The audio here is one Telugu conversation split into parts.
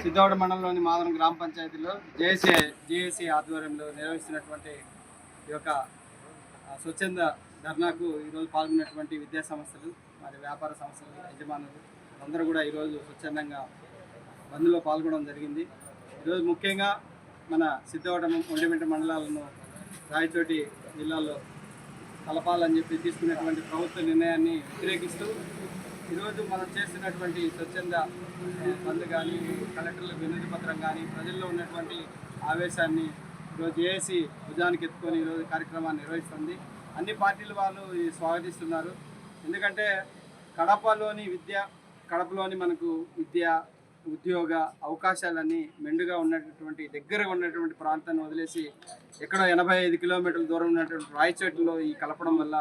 సిద్ధవడ మండలంలోని మాదవరం గ్రామ పంచాయతీలో జేఏసీ ఆధ్వర్యంలో నిర్వహిస్తున్నటువంటి ఈ యొక్క స్వచ్ఛంద ధర్నాకు ఈరోజు పాల్గొన్నటువంటి విద్యా సంస్థలు మరి వ్యాపార సంస్థలు యజమానులు అందరూ కూడా ఈరోజు స్వచ్ఛందంగా బంద్లో పాల్గొనడం జరిగింది. ఈరోజు ముఖ్యంగా మన సిద్ధవడ ఒంటిమిట్ట మండలాలను రాయచోటి జిల్లాలో కలపాలని చెప్పి తీసుకున్నటువంటి ప్రభుత్వ నిర్ణయాన్ని వ్యతిరేకిస్తూ ఈరోజు మనం చేస్తున్నటువంటి స్వచ్ఛంద బంద్ కానీ కలెక్టర్ల వినతి పత్రం కానీ ప్రజల్లో ఉన్నటువంటి ఆవేశాన్ని ఈరోజు జేఏసీ భుజానికి ఎత్తుకొని ఈరోజు కార్యక్రమాన్ని నిర్వహిస్తుంది. అన్ని పార్టీల వాళ్ళు స్వాగతిస్తున్నారు. ఎందుకంటే కడపలోని మనకు విద్య ఉద్యోగ అవకాశాలన్నీ మెండుగా ఉన్నటువంటి దగ్గరగా ఉన్నటువంటి ప్రాంతాన్ని వదిలేసి ఎక్కడో 85 కిలోమీటర్ల దూరం ఉన్నటువంటి రాయచోటిలో ఈ కలపడం వల్ల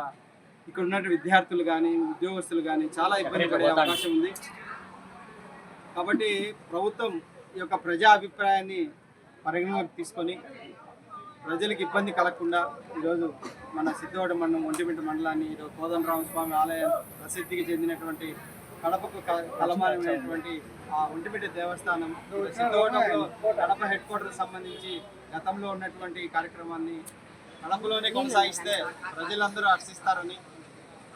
ఇక్కడ ఉన్నటువంటి విద్యార్థులు కానీ ఉద్యోగస్తులు కానీ చాలా ఇబ్బంది పడే అవకాశం ఉంది. కాబట్టి ప్రభుత్వం ఈ యొక్క ప్రజా అభిప్రాయాన్ని పరిగణలోకి తీసుకొని ప్రజలకు ఇబ్బంది కలగకుండా ఈరోజు మన సిద్ధవడ మండలం ఒంటిమిట్ట మండలాన్ని ఈరోజు కోదండరామస్వామి ఆలయం ప్రసిద్ధికి చెందినటువంటి కడపకు కలమానమైనటువంటి ఆ ఒంటిమిట్ట దేవస్థానం సిద్ధవడంలో కడప హెడ్ క్వార్టర్ సంబంధించి గతంలో ఉన్నటువంటి కార్యక్రమాన్ని కడపలోనే కొనసాగిస్తే ప్రజలందరూ హర్షిస్తారని,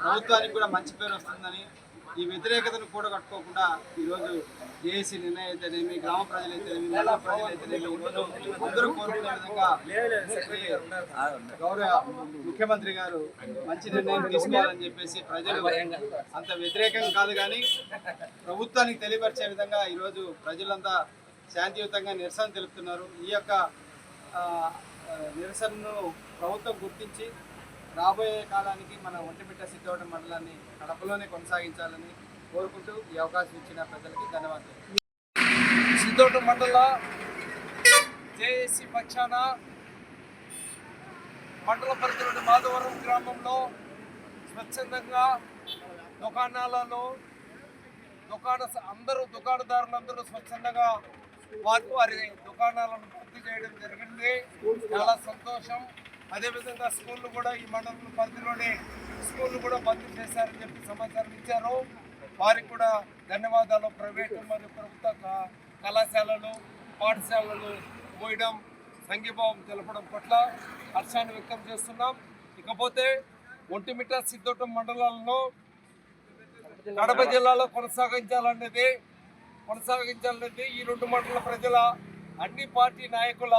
ప్రభుత్వానికి కూడా మంచి పేరు వస్తుందని, ఈ వ్యతిరేకతను కూడగట్టుకోకుండా ఈరోజు జేఏసీ నిర్ణయం అయితేనేమి, గ్రామ ప్రజలైతేనేమి, మండల ప్రజలైతేనేమి ఈరోజు అందరూ కోరుకునే విధంగా గౌరవ ముఖ్యమంత్రి గారు మంచి నిర్ణయం తీసుకోవాలని చెప్పేసి ప్రజలు అంత వ్యతిరేకం కాదు కానీ ప్రభుత్వానికి తెలియపరిచే విధంగా ఈరోజు ప్రజలంతా శాంతియుతంగా నిరసన తెలుపుతున్నారు. ఈ యొక్క నిరసనను ప్రభుత్వం గుర్తించి రాబోయే కాలానికి మన ఒంటిమిట్ట సిద్ధవడ మండలాన్ని కడపలోనే కొనసాగించాలని కోరుకుంటూ ఈ అవకాశం ఇచ్చిన ప్రజలకి ధన్యవాదాలు. సిద్ధవడ మండల జేఏసీ పక్షాన మండల పరిధిలోని మాధవరం గ్రామంలో స్వచ్ఛందంగా దుకాణాలలో దుకాణదారులందరూ స్వచ్ఛందంగా వారి దుకాణాలను పూర్తి చేయడం జరిగింది. చాలా సంతోషం. అదేవిధంగా స్కూళ్ళు కూడా ఈ మండలం పరిధిలోనే స్కూళ్ళు కూడా బంద్ చేశారని చెప్పి సమాచారం ఇచ్చారు. వారికి కూడా ధన్యవాదాలు. ప్రైవేటు మరియు ప్రభుత్వ కళాశాలలు పాఠశాలలు మూయడం సంఘీభావం తెలపడం పట్ల హర్షాన్ని వ్యక్తం చేస్తున్నాం. ఇకపోతే ఒంటిమిట్ట సిద్ధవటం మండలాలను కడప జిల్లాలో కొనసాగించాలనేది ఈ రెండు మండల ప్రజల అన్ని పార్టీ నాయకుల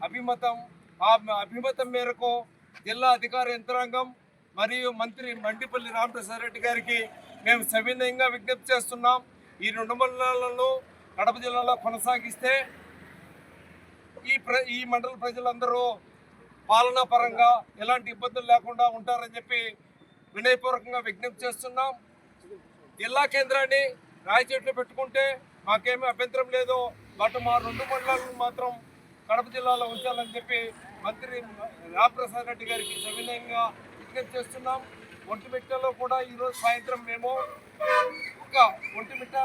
అభిమతం. ఆ అభిమతం మేరకు జిల్లా అధికార యంత్రాంగం మరియు మంత్రి మండిపల్లి రామప్రసాద్ రెడ్డి గారికి మేము సవినయంగా విజ్ఞప్తి చేస్తున్నాం. ఈ రెండు మండలాలను కడప జిల్లాలో కొనసాగిస్తే ఈ మండల ప్రజలందరూ పాలనా పరంగా ఎలాంటి ఇబ్బందులు లేకుండా ఉంటారని చెప్పి వినయపూర్వకంగా విజ్ఞప్తి చేస్తున్నాం. జిల్లా కేంద్రాన్ని రాయచోట్లో పెట్టుకుంటే మాకేమీ అభ్యంతరం లేదు. బట్ మా రెండు మండలాలను మాత్రం కడప జిల్లాలో ఉంచాలని చెప్పి మంత్రి రామప్రసాద్ రెడ్డి గారికి సవినయంగా విజ్ఞప్తి చేస్తున్నాం. ఒంటిమిట్టలో కూడా ఈరోజు సాయంత్రం మేము ఒంటిమిట్ట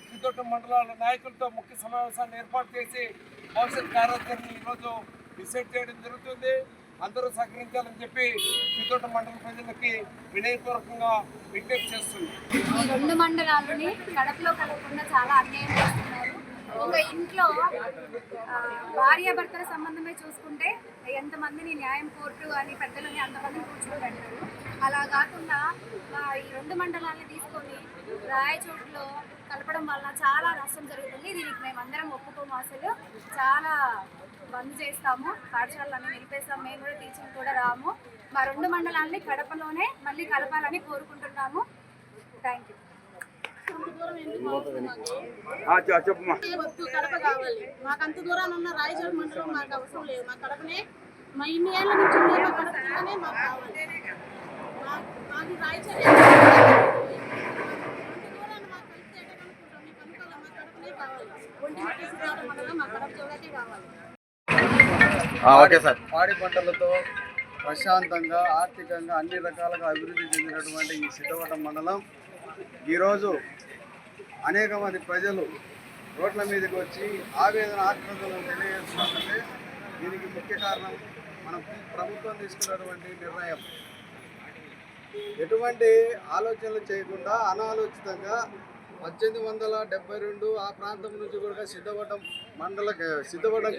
సిద్ధవటం మండలాల నాయకులతో ముఖ్య సమావేశాన్ని ఏర్పాటు చేసి భవిష్యత్ కార్యాచరణ ఈరోజు డిసైడ్ చేయడం జరుగుతుంది. అందరూ సహకరించాలని చెప్పి సిద్ధవటం మండల ప్రజలకి వినయపూర్వకంగా విజ్ఞప్తి చేస్తుంది. ఈ రెండు మండలాలని కడపలో కలగకుండా చాలా అన్యాయం చేస్తున్నారు. ఒక ఇంట్లో భార్యాభర్తల సంబంధమే చూసుకుంటే ఎంతమందిని న్యాయం కోర్టు అని పెద్దలని అంతమందిని కూర్చోబెట్టారు. అలా కాకుండా ఈ రెండు మండలాన్ని తీసుకొని రాయచోటులో కలపడం వల్ల చాలా నష్టం జరుగుతుంది. దీనికి మేమందరం ఒప్పుకోము. అసలు చాలా బంద్ చేస్తాము, పాఠశాలన్నీ నిలిపేస్తాము. మేము కూడా టీచింగ్ కూడా రాము. మా రెండు మండలాన్ని కడపలోనే మళ్ళీ కలపాలని కోరుకుంటున్నాము. Thank you. కడప కావాలి మాకు. అంత దూరాన్ని ఉన్న రాయచోటి మండలం మాకు అవసరం లేదు. మా కడపనే మా ఇన్ని ఏళ్ళ నుంచి కడపనే మాకు కావాలి. మాకు రాయచోటి దూరాన్ని మాకు కలిసి అనుకుంటాం. మీకు అనుకోవాలి మా కడపనే కావాలి. ఒంటిమిట్ట సిద్ధవట మండలం మా కడప జిల్లాకే కావాలి. పాడి పంటలతో ప్రశాంతంగా ఆర్థికంగా అన్ని రకాలుగా అభివృద్ధి చెందినటువంటి ఈ సిద్ధవట మండలం ఈరోజు అనేక మంది ప్రజలు రోడ్ల మీదకి వచ్చి ఆవేదన ఆక్రందనలు తెలియజేస్తున్నారంటే దీనికి ముఖ్య కారణం మన ప్రభుత్వం తీసుకున్నటువంటి నిర్ణయం. ఎటువంటి ఆలోచనలు చేయకుండా అనాలోచితంగా 1872 ఆ ప్రాంతం నుంచి కూడా సిద్ధవటం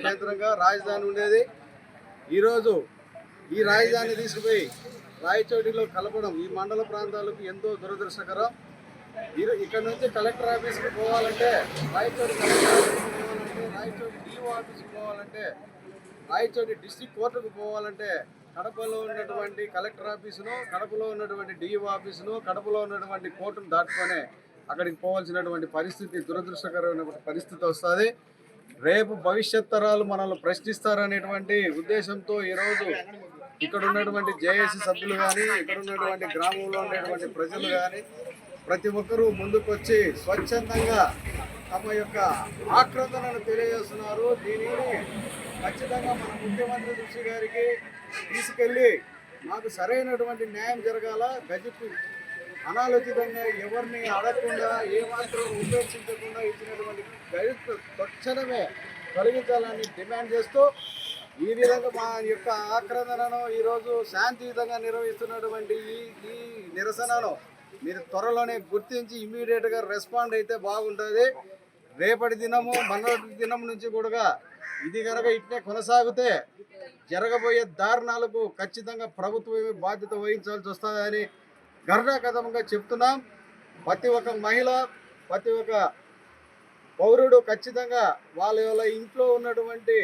కేంద్రంగా రాజధాని ఉండేది. ఈరోజు ఈ రాజధాని తీసుకుపోయి రాయచోటిలో కలపడం ఈ మండల ప్రాంతాలకు ఎంతో దురదృష్టకరం. ఇక్కడ నుంచి కలెక్టర్ ఆఫీస్కి పోవాలంటే, రాయచోటి కలెక్టర్ ఆఫీస్కి పోవాలంటే, రాయచోటి డిఓ ఆఫీస్కి పోవాలంటే, రాయచోటి డిస్ట్రిక్ట్ కోర్టుకు పోవాలంటే కడపలో ఉన్నటువంటి కలెక్టర్ ఆఫీసును, కడపలో ఉన్నటువంటి డిఓ ఆఫీసును, కడపలో ఉన్నటువంటి కోర్టును దాటుకొనే అక్కడికి పోవాల్సినటువంటి పరిస్థితి, దురదృష్టకరమైన పరిస్థితి వస్తుంది. రేపు భవిష్యత్ తరాలు మనల్ని ప్రశ్నిస్తారనేటువంటి ఉద్దేశంతో ఈరోజు ఇక్కడ ఉన్నటువంటి జేఏసీ సభ్యులు కానీ, ఇక్కడ ఉన్నటువంటి గ్రామంలో ఉండేటువంటి ప్రజలు కానీ ప్రతి ఒక్కరూ ముందుకొచ్చి స్వచ్ఛందంగా తమ యొక్క ఆక్రందనను తెలియజేస్తున్నారు. దీనిని ఖచ్చితంగా మన ముఖ్యమంత్రి దృష్టి గారికి తీసుకెళ్ళి మాకు సరైనటువంటి న్యాయం జరగాల, గజిపి అనాలోచితంగా ఎవరిని అడగకుండా ఏమాత్రం ఉపేక్షించకుండా ఇచ్చినటువంటి గజిప్ తక్షణమే తొలగించాలని డిమాండ్ చేస్తూ ఈ విధంగా మా యొక్క ఆక్రందనను ఈరోజు శాంతియుతంగా నిర్వహిస్తున్నటువంటి ఈ నిరసనను మీరు త్వరలోనే గుర్తించి ఇమ్మీడియట్గా రెస్పాండ్ అయితే బాగుంటుంది. రేపటి దినము మొన్నటి దినం నుంచి కూడా ఇది కనుక ఇట్నే కొనసాగితే జరగబోయే దారుణాలకు ఖచ్చితంగా ప్రభుత్వమే బాధ్యత వహించాల్సి వస్తుందని గర్భకథంగా చెప్తున్నాం. ప్రతి ఒక్క మహిళ, ప్రతి ఒక్క పౌరుడు ఖచ్చితంగా వాళ్ళ ఇంట్లో ఉన్నటువంటి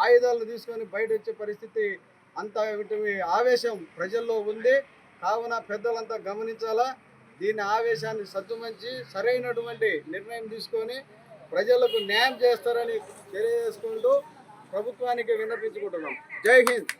ఆయుధాలను తీసుకొని బయట వచ్చే పరిస్థితి అంత ఆవేశం ప్రజల్లో ఉంది. కావున పెద్దలంతా గమనించాలా, దీని ఆవేశాన్ని సద్దుమంచి సరైనటువంటి నిర్ణయం తీసుకొని ప్రజలకు న్యాయం చేస్తారని తెలియజేసుకుంటూ ప్రభుత్వానికి విన్నపించుకుంటున్నాం. జై హింద్.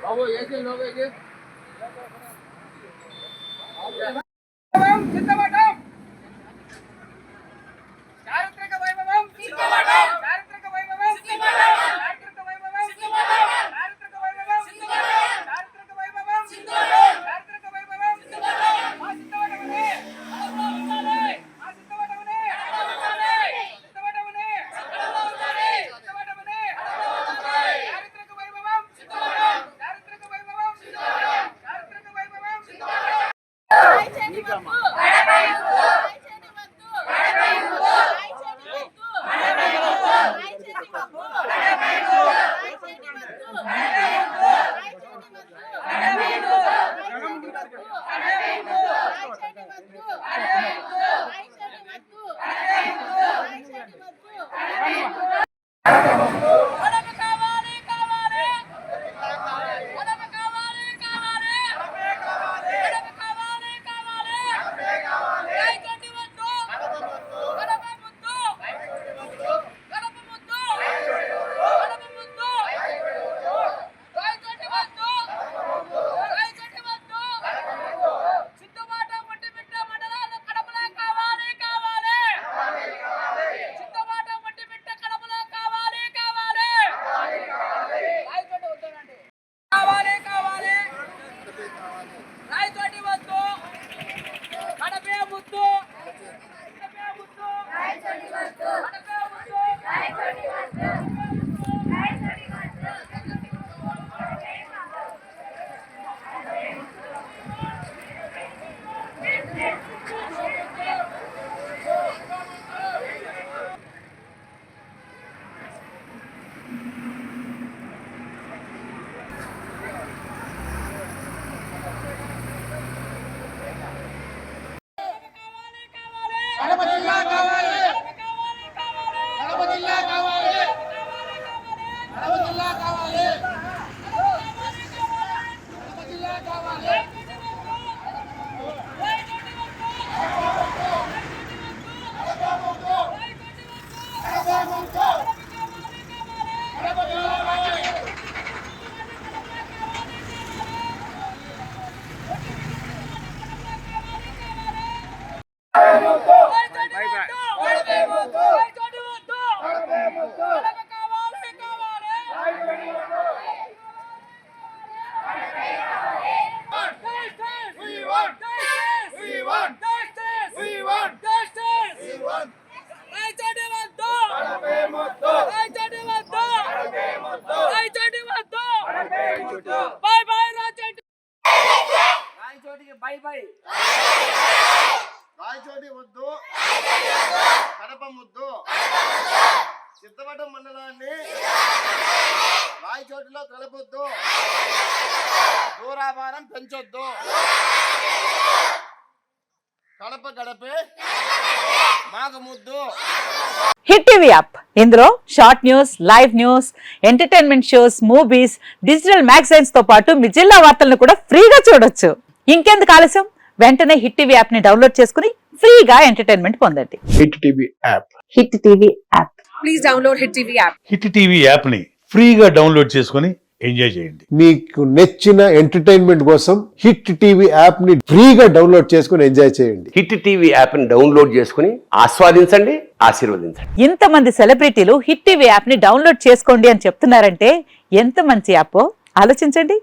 బాబు ఏసీ లోగో ఇది కావాలి. సిద్ధవటం మండలాన్ని రాయచోటిలో కలపొద్దు, దూరాభారం పెంచొద్దు, కడప గడపే మాకు ముద్దు. హిట్ టీవీ యాప్ ఇందులో short news, live news, entertainment shows, movies, digital magazines తో పాటు మీ జిల్లా వార్తలను కూడా ఫ్రీగా చూడొచ్చు. ఇంకెందుకు ఆలస్యం, వెంటనే హిట్ టీవీ యాప్ ని డౌన్లోడ్ చేసుకుని ఫ్రీగా ఎంటర్టైన్మెంట్ పొందండి. Hit TV app. Hit TV app. Please download hit TV app. Hit TV app ని ఫ్రీగా డౌన్లోడ్ చేసుకుని ఎంజాయ్ చేయండి. మీకు నచ్చిన ఎంటర్టైన్మెంట్ కోసం హిట్ టీవీ యాప్ ని ఫ్రీగా డౌన్లోడ్ చేసుకుని ఎంజాయ్ చేయండి. హిట్ టీవీ యాప్ ని డౌన్లోడ్ చేసుకుని ఆస్వాదించండి, ఆశీర్వదించండి. ఇంతమంది సెలబ్రిటీలు హిట్ టీవీ యాప్ ని డౌన్లోడ్ చేసుకోండి అని చెప్తున్నారంటే ఎంత మంచి యాప్ ఆలోచించండి.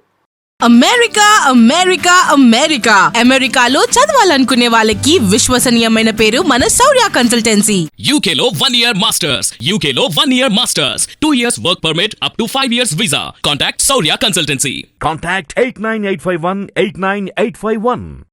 అమెరికా అమెరికా అమెరికా అమెరికాలో చదవాలనుకునే వాళ్ళకి విశ్వసనీయమైన పేరు మన శౌర్య కన్సల్టెన్సీ. UK లో 1 year masters, UK లో 1 year masters, 2 years work permit up to 5 years visa. Contact Saurya Consultancy. Contact 89851 89851.